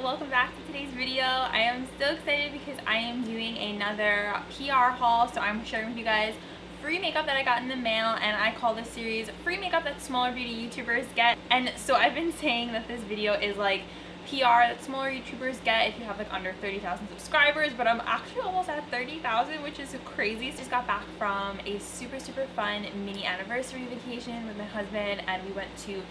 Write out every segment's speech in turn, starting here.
welcome back to today's video. I am so excited because I am doing another PR haul. So I'm sharing with you guys free makeup that I got in the mail, and I call this series free makeup that smaller beauty YouTubers get. And so I've been saying that this video is like PR that smaller YouTubers get if you have like under 30,000 subscribers, but I'm actually almost at 30,000, which is crazy. Just got back from a super fun mini anniversary vacation with my husband, and we went to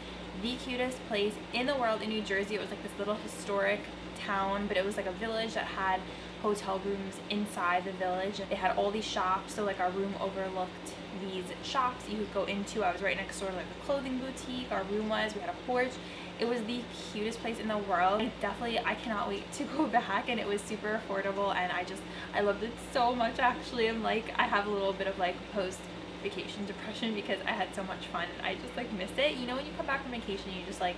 the cutest place in the world in New Jersey. It was like this little historic town, but it was like a village that had hotel rooms inside the village. They had all these shops, so like our room overlooked these shops you could go into. I was right next door to like a clothing boutique. Our room was, we had a porch. It was the cutest place in the world. I cannot wait to go back, and it was super affordable, and I loved it so much. Actually, I'm like, I have a little bit of like post vacation depression because I had so much fun and I just like miss it. You know, when you come back from vacation, you just like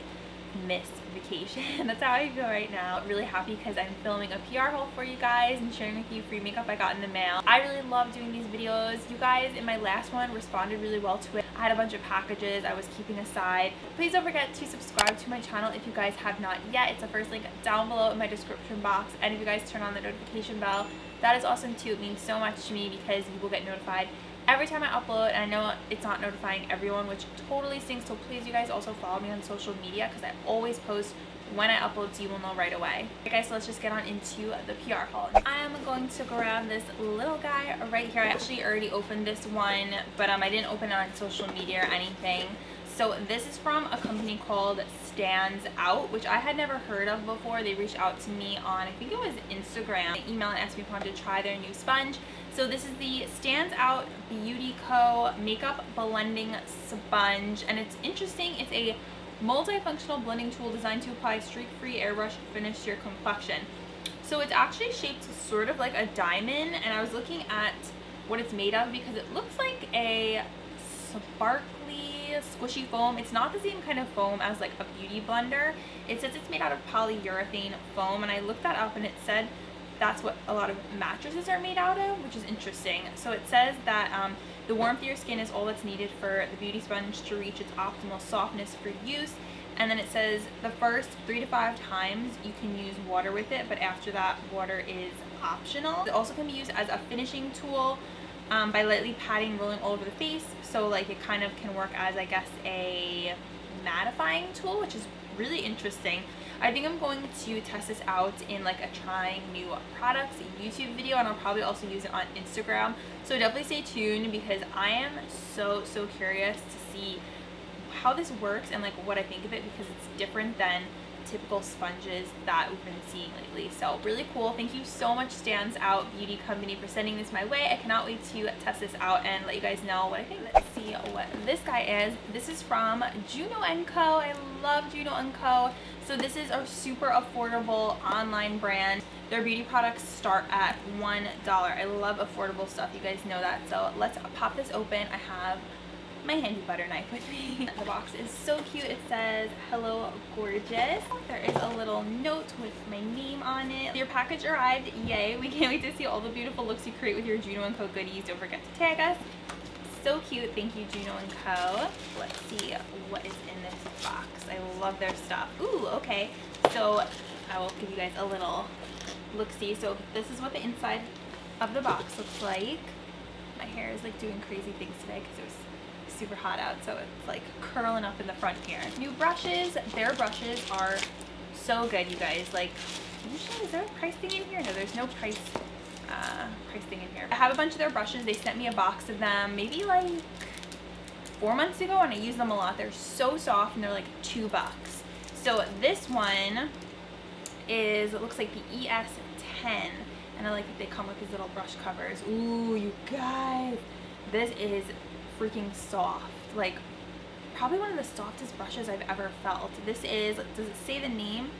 miss vacation. That's how I feel right now. Really happy because I'm filming a PR haul for you guys and sharing with you free makeup I got in the mail. I really love doing these videos. You guys in my last one responded really well to it. I had a bunch of packages I was keeping aside. Please don't forget to subscribe to my channel if you guys have not yet. It's the first link down below in my description box, and if you guys turn on the notification bell, that is awesome too. It means so much to me because you will get notified every time I upload, and I know it's not notifying everyone, which totally stinks. So please, you guys, also follow me on social media because I always post when I upload, so you will know right away. Okay guys, so let's just get on into the PR haul. I am going to grab this little guy right here. I actually already opened this one, but I didn't open it on social media or anything. So this is from a company called Stands Out, which I had never heard of before. They reached out to me on, I think it was Instagram. They emailed and asked me if I wanted to try their new sponge. So this is the Stands Out Juno Co makeup blending sponge, and it's interesting. It's a multifunctional blending tool designed to apply streak-free airbrush finish to your complexion. So it's actually shaped sort of like a diamond, and I was looking at what it's made of because it looks like a sparkly squishy foam. It's not the same kind of foam as like a beauty blender. It says it's made out of polyurethane foam, and I looked that up and it said that's what a lot of mattresses are made out of, which is interesting. So it says that the warmth of your skin is all that's needed for the beauty sponge to reach its optimal softness for use. And then it says the first 3 to 5 times you can use water with it, but after that, water is optional. It also can be used as a finishing tool by lightly patting, rolling all over the face. So like it kind of can work as, I guess, a mattifying tool, which is really interesting. I think I'm going to test this out in like a trying new products YouTube video, and I'll probably also use it on Instagram. So definitely stay tuned because I am so curious to see how this works and like what I think of it, because it's different than typical sponges that we've been seeing lately. So really cool. Thank you so much, Stands Out Beauty Company, for sending this my way. I cannot wait to test this out and let you guys know what I think. Let's see what this guy is. This is from Juno Co. I love Juno Co. So this is a super affordable online brand. Their beauty products start at $1. I love affordable stuff. You guys know that. So let's pop this open. I have my handy butter knife with me. The box is so cute. It says, "Hello Gorgeous." There is a little note with my name on it. Your package arrived. Yay. We can't wait to see all the beautiful looks you create with your Juno Co goodies. Don't forget to tag us. So cute. Thank you, Juno Co. Let's see what is in this box. I love their stuff. Ooh, okay. So I will give you guys a little look-see. So this is what the inside of the box looks like. My hair is like doing crazy things today because it was super hot out, so it's like curling up in the front here. New brushes. Their brushes are so good, you guys. Like, usually, is there a price thing in here? No, there's no price thing in here. I have a bunch of their brushes. They sent me a box of them maybe like 4 months ago, and I use them a lot. They're so soft, and they're like $2. So this one is, it looks like the ES10, and I like that they come with these little brush covers. Ooh, you guys, this is freaking soft. Like probably one of the softest brushes I've ever felt. This is, does it say the name?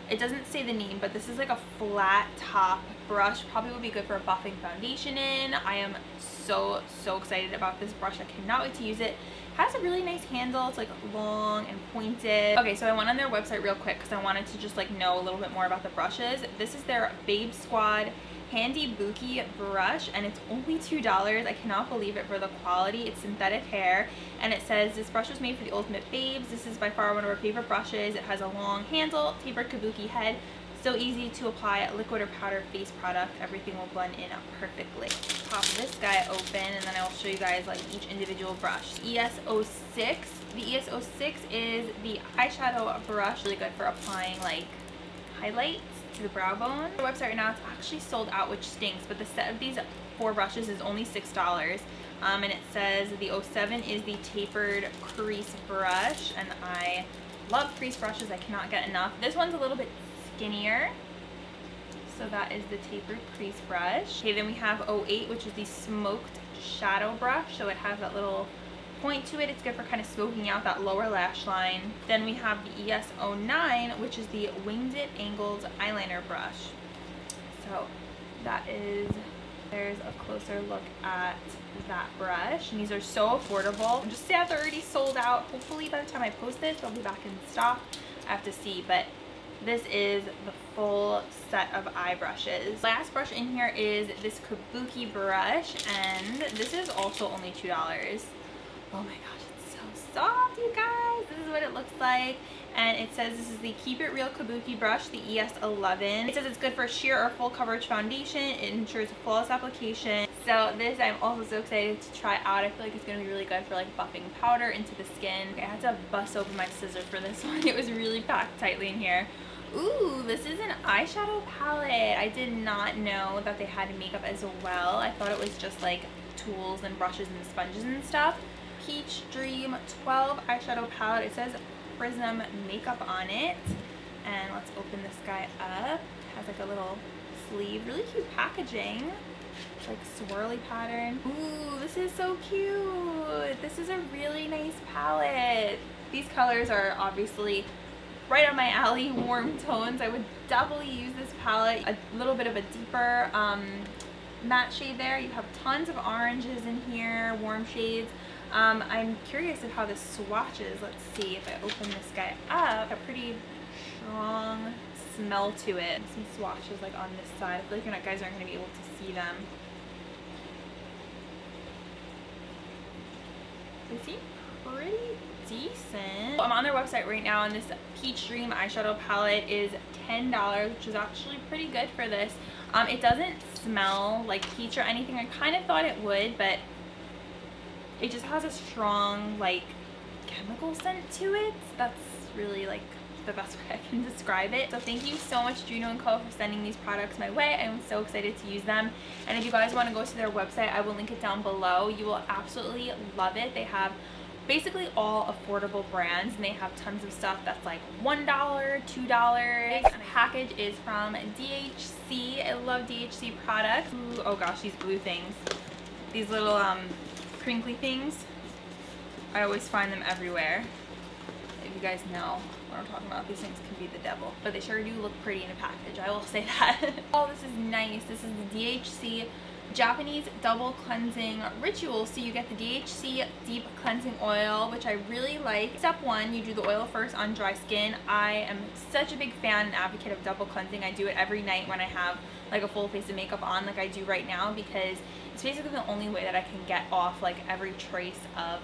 It doesn't say the name, but this is like a flat top brush. Probably would be good for buffing foundation in. I am so excited about this brush. I cannot wait to use it. It has a really nice handle. It's like long and pointed. Okay, so I went on their website real quick because I wanted to just like know a little bit more about the brushes. This is their Babe Squad Handy Bouquet brush, and it's only $2. I cannot believe it for the quality. It's synthetic hair, and it says this brush was made for the ultimate babes. This is by far one of our favorite brushes. It has a long handle, tapered kabuki head, So easy to apply liquid or powder face product. Everything will blend in perfectly. Pop this guy open and then I will show you guys like each individual brush. ES06. The ES06 is the eyeshadow brush, really good for applying like highlights to the brow bone. The website right now it's actually sold out, which stinks, but the set of these 4 brushes is only $6. And it says the 07 is the tapered crease brush, and I love crease brushes. I cannot get enough. This one's a little bit skinnier, so that is the tapered crease brush. Okay, then we have 08, which is the smoked shadow brush, so it has that little point to it. It's good for kind of smoking out that lower lash line. Then we have the ES09, which is the winged angled eyeliner brush. So that is, there's a closer look at that brush, and these are so affordable. I'm just sad they're already sold out. Hopefully by the time I post this they'll be back in stock. I have to see, but this is the full set of eye brushes. Last brush in here is this Kabuki brush, and this is also only $2. Oh my gosh, it's so soft, you guys. This is what it looks like. And it says this is the Keep It Real Kabuki brush, the ES11. It says it's good for sheer or full coverage foundation. It ensures a flawless application. So this I'm also so excited to try out. I feel like it's going to be really good for like buffing powder into the skin. Okay, I had to bust open my scissors for this one. It was really packed tightly in here. Ooh, this is an eyeshadow palette. I did not know that they had makeup as well. I thought it was just like tools and brushes and sponges and stuff. Peach Dream 12 eyeshadow palette. It says Prism makeup on it, and let's open this guy up. It has like a little sleeve, really cute packaging. It's like swirly pattern. Ooh, this is so cute. This is a really nice palette. These colors are obviously right on my alley, warm tones. I would definitely use this palette. A little bit of a deeper matte shade there. You have tons of oranges in here, warm shades. I'm curious of how this swatches. Let's see if I open this guy up. A pretty strong smell to it. Some swatches like on this side. I feel like you guys aren't going to be able to see them. They seem pretty decent. I'm on their website right now, and this Peach Dream eyeshadow palette is $10, which is actually pretty good for this. It doesn't smell like peach or anything. I kind of thought it would, but it just has a strong like chemical scent to it. That's really like the best way I can describe it. So thank you so much, Juno Co, for sending these products my way. I'm so excited to use them. And if you guys want to go to their website, I will link it down below. You will absolutely love it. They have basically all affordable brands, and they have tons of stuff that's like $1, $2. The package is from DHC. I love DHC products. Ooh, oh gosh, these blue things. These little crinkly things. I always find them everywhere. If you guys know what I'm talking about, these things can be the devil, but they sure do look pretty in a package, I will say that. Oh, this is nice. This is the DHC Japanese Double Cleansing Ritual. So you get the DHC Deep Cleansing Oil, which I really like. Step 1, you do the oil first on dry skin. I am such a big fan and advocate of double cleansing. I do it every night when I have like a full face of makeup on, like I do right now, because it's basically the only way that I can get off like every trace of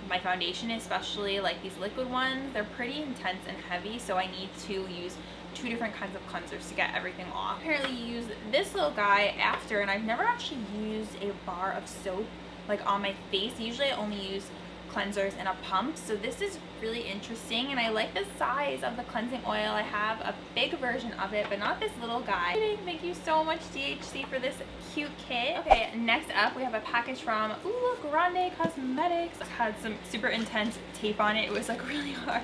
my foundation, especially like these liquid ones. They're pretty intense and heavy, so I need to use 2 different kinds of cleansers to get everything off. Apparently you use this little guy after, and I've never actually used a bar of soap like on my face. Usually I only use cleansers and a pump, so this is really interesting, and I like the size of the cleansing oil. I have a big version of it, but not this little guy. Thank you so much, DHC, for this cute kit. Okay, next up we have a package from Grande Cosmetics. It had some super intense tape on it. It was like really hard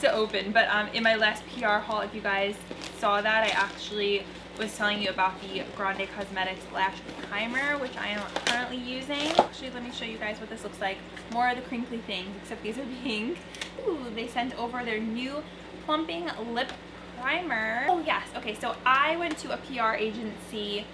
to open, but in my last PR haul, if you guys saw that, I actually was telling you about the Grande Cosmetics Lash Primer, which I am currently using. Actually, let me show you guys what this looks like. More of the crinkly things, except these are pink. Ooh, they sent over their new plumping lip primer. Oh yes, okay, so I went to a PR agency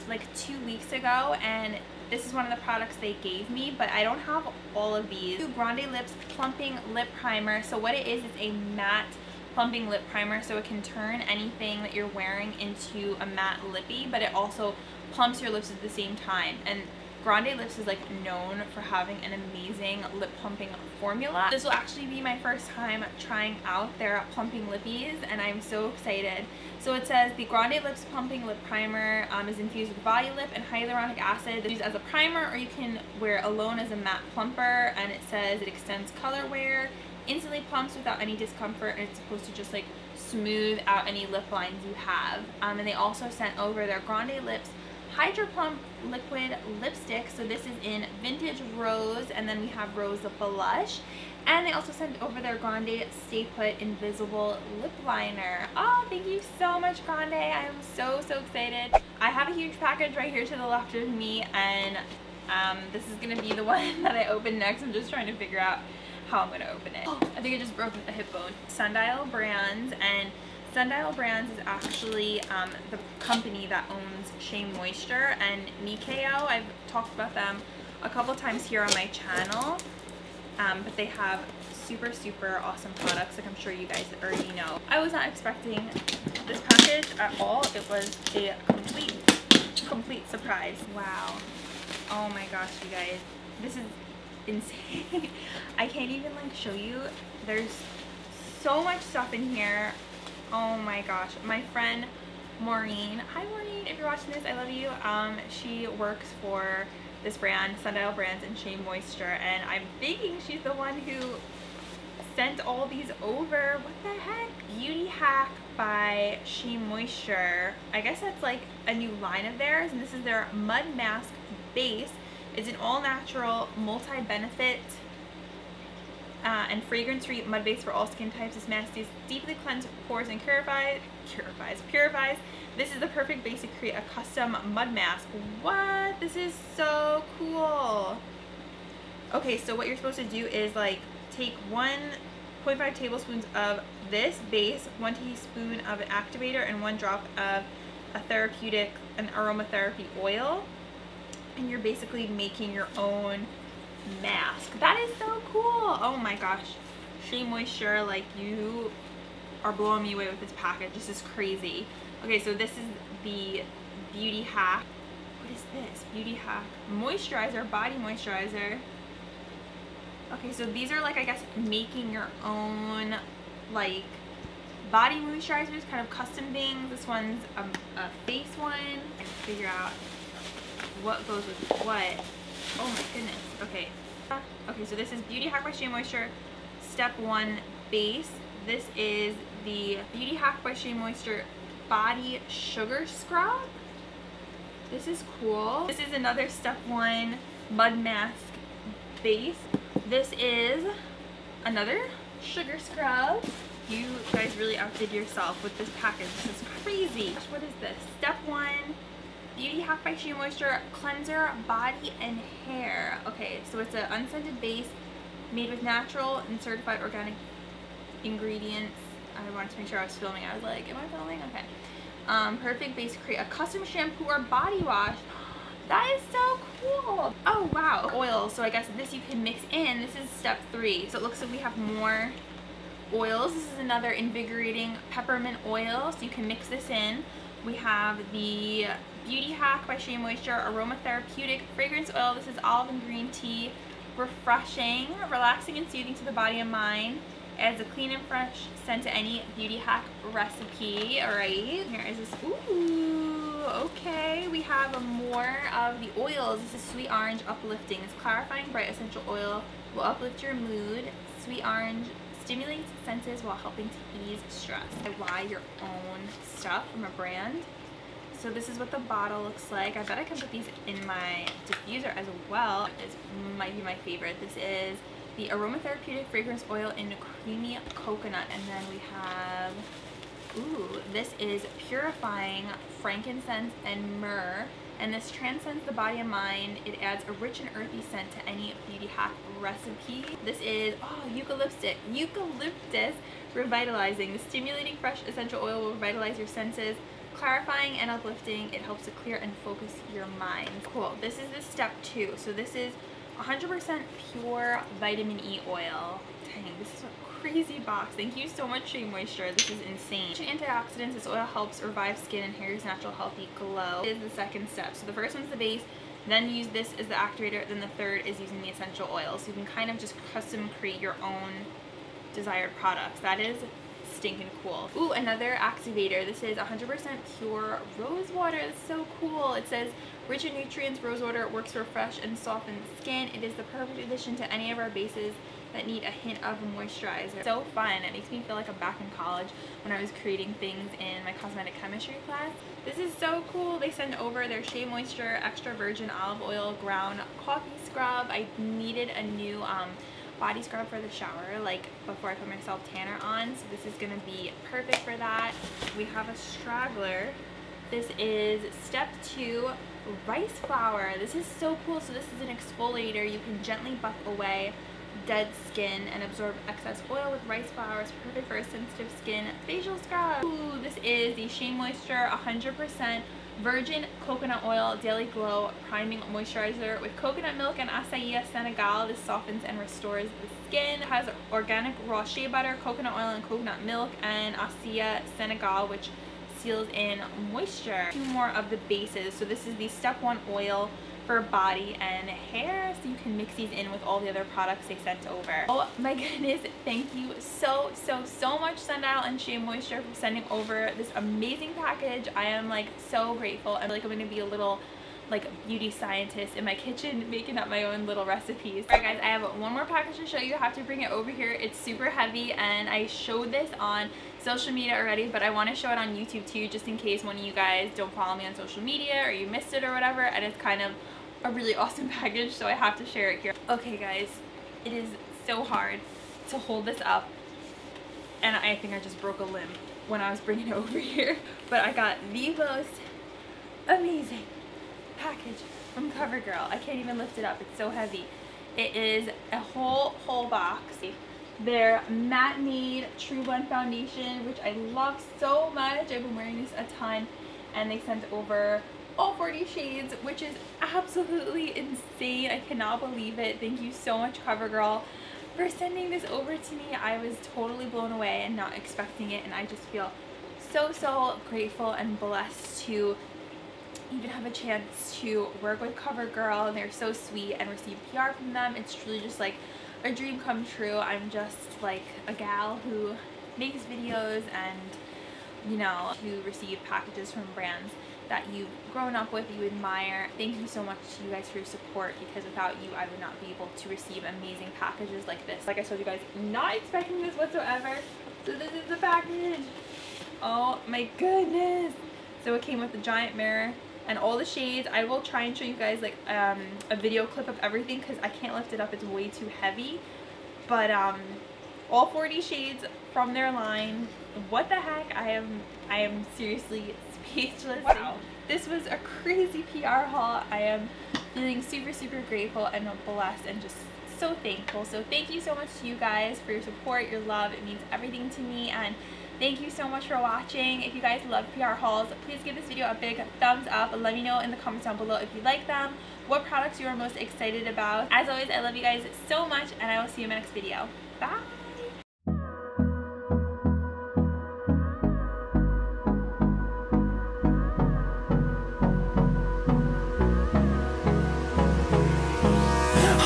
like 2 weeks ago, and this is one of the products they gave me, but I don't have all of these. Grande Lips Plumping Lip Primer. So what it is a matte plumping lip primer, so it can turn anything that you're wearing into a matte lippy, but it also plumps your lips at the same time. And Grande Lips is like known for having an amazing lip plumping formula. This will actually be my first time trying out their plumping lippies, and I'm so excited. So it says the Grande Lips Plumping Lip Primer is infused with Volulip and hyaluronic acid. It's used as a primer, or you can wear alone as a matte plumper, and it says it extends color wear, instantly plumps without any discomfort, and it's supposed to just like smooth out any lip lines you have. And they also sent over their Grande Lips Hydro Plump Liquid Lipstick. So this is in Vintage Rose, and then we have Rose Blush. And they also sent over their Grande Stay Put Invisible Lip Liner. Oh, thank you so much, Grande. I am so excited. I have a huge package right here to the left of me, and this is going to be the one that I open next. I'm just trying to figure out how I'm going to open it. Oh, I think I just broke the hip bone. Sundial Brands, and Sundial Brands is actually the company that owns Shea Moisture and Nikeo. I've talked about them a couple times here on my channel, but they have super awesome products, like I'm sure you guys already know. I was not expecting this package at all. It was a complete surprise. Wow. Oh my gosh, you guys, this is insane. I can't even like show you. There's so much stuff in here. Oh my gosh. My friend Maureen, hi Maureen, if you're watching this, I love you. She works for this brand, Sundial Brands and Shea Moisture, and I'm thinking she's the one who sent all these over. What the heck? Beauty Hack by Shea Moisture. I guess that's like a new line of theirs, and this is their Mud Mask Base. It's an all-natural, multi-benefit and fragrance-free mud base for all skin types. This mask deeply cleanses pores and purifies. This is the perfect base to create a custom mud mask. What? This is so cool. Okay, so what you're supposed to do is like take 1.5 tablespoons of this base, 1 teaspoon of an activator, and 1 drop of an aromatherapy oil, and you're basically making your own mask. That is so cool. Oh my gosh, Shea Moisture, like, you are blowing me away with this package. This is crazy. Okay, so this is the Beauty Hack. What is this? Beauty Hack moisturizer, body moisturizer. Okay, so these are like, I guess, making your own like body moisturizers, kind of custom things. This one's a face one. I can figure out what goes with what. Oh my goodness. Okay. Okay, so this is Beauty Hack by Shea Moisture Step 1 Base. This is the Beauty Hack by Shea Moisture Body Sugar Scrub. This is cool. This is another Step 1 Mud Mask Base. This is another sugar scrub. You guys really outdid yourself with this package. This is crazy. What is this? Step 1 Beauty Hack by Shea Moisture Cleanser Body and Hair. Okay, so it's an unscented base made with natural and certified organic ingredients. I wanted to make sure I was filming. I was like, am I filming? Okay. Perfect base to create a custom shampoo or body wash. That is so cool. Oh wow. Oil. So I guess this you can mix in. This is step 3. So it looks like we have more oils. This is another invigorating peppermint oil. So you can mix this in. We have the Beauty Hack by Shea Moisture Aromatherapeutic Fragrance Oil. This is olive and green tea. Refreshing, relaxing, and soothing to the body and mind. Adds a clean and fresh scent to any Beauty Hack recipe. Alright, here is this. Ooh, okay. We have more of the oils. This is Sweet Orange Uplifting. This clarifying bright essential oil will uplift your mood. Sweet Orange stimulates senses while helping to ease stress. Buy your own stuff from a brand. So this is what the bottle looks like. I bet I can put these in my diffuser as well. This might be my favorite. This is the Aromatherapeutic Fragrance Oil in Creamy Coconut. And then we have, ooh, this is Purifying Frankincense and Myrrh. And this transcends the body and mind. It adds a rich and earthy scent to any Beauty Hack recipe. This is, oh, Eucalyptus Revitalizing. The stimulating fresh essential oil will revitalize your senses. Clarifying and uplifting, it helps to clear and focus your mind. Cool. This is the step 2. So this is 100% pure vitamin E oil. Dang, this is a crazy box. Thank you so much, Shea Moisture. This is insane. Antioxidants. This oil helps revive skin and hair's natural healthy glow. This is the second step. So the first one's the base. then use this as the activator, then the third is using the essential oils. So you can kind of just custom create your own desired products. That is stinking cool. Ooh, another activator. This is 100% pure rose water. It's so cool. It says, rich in nutrients, rose water works to refresh and soften the skin. It is the perfect addition to any of our bases that need a hint of moisturizer. So fun. It makes me feel like I'm back in college when I was creating things in my cosmetic chemistry class. This is so cool. They send over their Shea Moisture extra virgin olive oil ground coffee scrub. I needed a new body scrub for the shower, like before I put my self tanner on, so this is gonna be perfect for that. We have a straggler. This is step 2 rice flour. This is so cool. So this is an exfoliator. You can gently buff away dead skin and absorb excess oil with rice flour. It's perfect for a sensitive skin facial scrub. Ooh, this is the Shea Moisture 100% virgin coconut oil daily glow priming moisturizer with coconut milk and acai Senegal. This softens and restores the skin. It has organic raw shea butter, coconut oil and coconut milk, and acai Senegal, which seals in moisture. 2 more of the bases. So this is the step 1 oil for body and hair, so you can mix these in with all the other products they sent over. Oh my goodness, thank you so much Sundial and Shea Moisture for sending over this amazing package. I am like so grateful. I feel like I'm gonna be a little like beauty scientist in my kitchen making up my own little recipes. Alright guys, I have one more package to show you. I have to bring it over here. It's super heavy and I showed this on social media already, but I want to show it on YouTube too, just in case one of you guys don't follow me on social media or you missed it or whatever, and it's kind of a really awesome package, so I have to share it here. Okay guys, it is so hard to hold this up, and I think I just broke a limb when I was bringing it over here, but I got the most amazing package from CoverGirl. I can't even lift it up, it's so heavy. It is a whole box. Their Matte Made True Blend Foundation, which I love so much. I've been wearing this a ton, and they sent over all 40 shades, which is absolutely insane. I cannot believe it. Thank you so much, CoverGirl, for sending this over to me. I was totally blown away and not expecting it, and I just feel so grateful and blessed to even have a chance to work with CoverGirl. They're so sweet, and receive PR from them. It's truly just like a dream come true. I'm just like a gal who makes videos and, you know, to receive packages from brands that you've grown up with, you admire. Thank you so much to you guys for your support, because without you I would not be able to receive amazing packages like this. Like I told you guys, not expecting this whatsoever. So this is the package. Oh my goodness. So it came with a giant mirror and all the shades. I will try and show you guys like a video clip of everything, because I can't lift it up, it's way too heavy. But all 40 shades from their line. What the heck? I am seriously speechless. Wow. This was a crazy PR haul. I am feeling super grateful and blessed and just so thankful. So thank you so much to you guys for your support, your love. It means everything to me, and thank you so much for watching. If you guys love PR hauls, please give this video a big thumbs up. Let me know in the comments down below if you like them, what products you are most excited about. As always, I love you guys so much, and I will see you in my next video. Bye!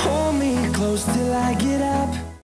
Hold me close till I get up.